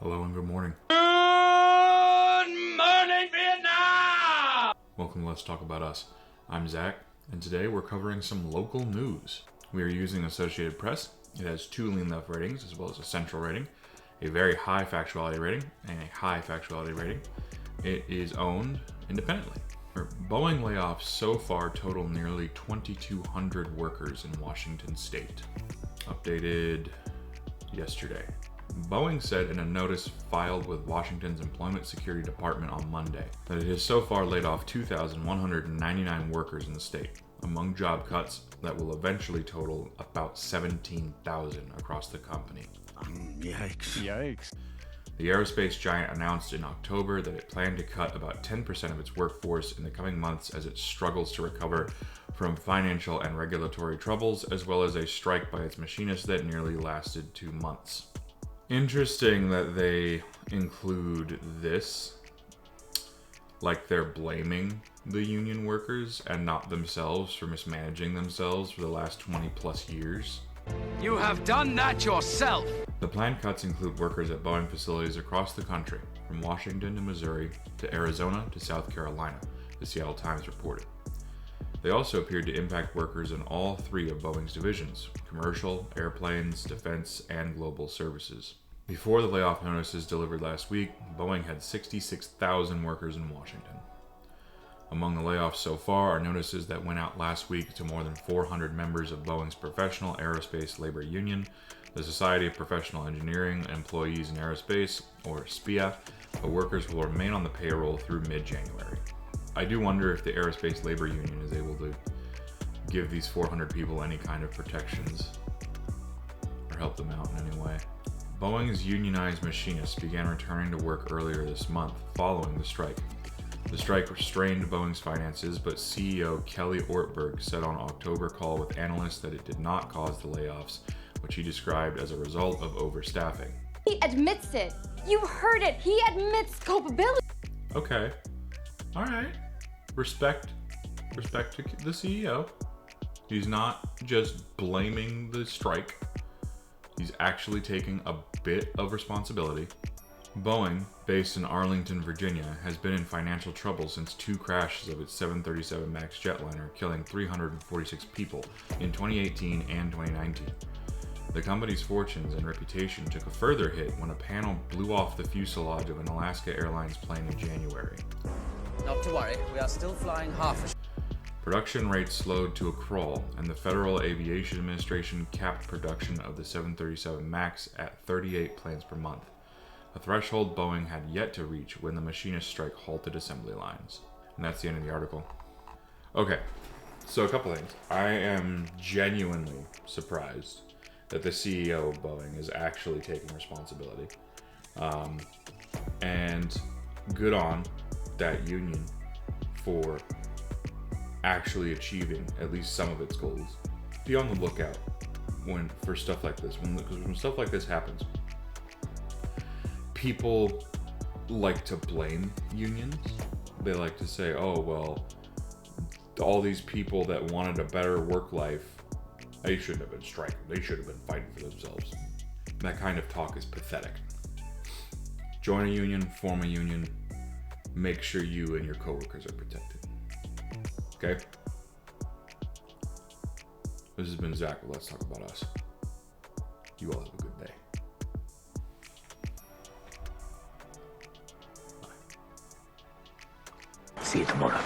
Hello and good morning. Good morning, Vietnam! Welcome to Let's Talk About Us. I'm Zach, and today we're covering some local news. We are using Associated Press. It has 2 lean left ratings, as well as a central rating, a very high factuality rating, and a high factuality rating. It is owned independently. Boeing layoffs so far total nearly 2,200 workers in Washington state. Updated yesterday. Boeing said in a notice filed with Washington's Employment Security Department on Monday that it has so far laid off 2,199 workers in the state, among job cuts that will eventually total about 17,000 across the company. Yikes. The aerospace giant announced in October that it planned to cut about 10% of its workforce in the coming months as it struggles to recover from financial and regulatory troubles, as well as a strike by its machinists that nearly lasted 2 months. Interesting that they include this, like they're blaming the union workers and not themselves for mismanaging themselves for the last 20 plus years. You have done that yourself! The planned cuts include workers at Boeing facilities across the country, from Washington to Missouri to Arizona to South Carolina, the Seattle Times reported. They also appeared to impact workers in all 3 of Boeing's divisions: commercial, airplanes, defense, and global services. Before the layoff notices delivered last week, Boeing had 66,000 workers in Washington. Among the layoffs so far are notices that went out last week to more than 400 members of Boeing's Professional Aerospace Labor Union, the Society of Professional Engineering Employees in Aerospace, or SPEA. The workers will remain on the payroll through mid-January. I do wonder if the Aerospace Labor Union is able to give these 400 people any kind of protections or help them out in any way. Boeing's unionized machinists began returning to work earlier this month following the strike. The strike strained Boeing's finances, but CEO Kelly Ortberg said on October call with analysts that it did not cause the layoffs, which he described as a result of overstaffing. He admits it. You heard it. He admits culpability. Okay. All right. Respect to the CEO. He's not just blaming the strike. He's actually taking a bit of responsibility. Boeing, based in Arlington, Virginia, has been in financial trouble since 2 crashes of its 737 MAX jetliner, killing 346 people in 2018 and 2019. The company's fortunes and reputation took a further hit when a panel blew off the fuselage of an Alaska Airlines plane in January. Not to worry, we are still flying half a Production rates slowed to a crawl, and the Federal Aviation Administration capped production of the 737 MAX at 38 planes per month, a threshold Boeing had yet to reach when the machinist strike halted assembly lines. And that's the end of the article. Okay, so a couple things. I am genuinely surprised that the CEO of Boeing is actually taking responsibility. And good on that union for actually achieving at least some of its goals. Be on the lookout for stuff like this. Because when stuff like this happens, people like to blame unions. They like to say, oh, well, all these people that wanted a better work life, they shouldn't have been striking. They should have been fighting for themselves. That kind of talk is pathetic. Join a union, form a union, make sure you and your coworkers are protected. Okay? This has been Zach with Let's Talk About Us. You all have a good day. See you tomorrow.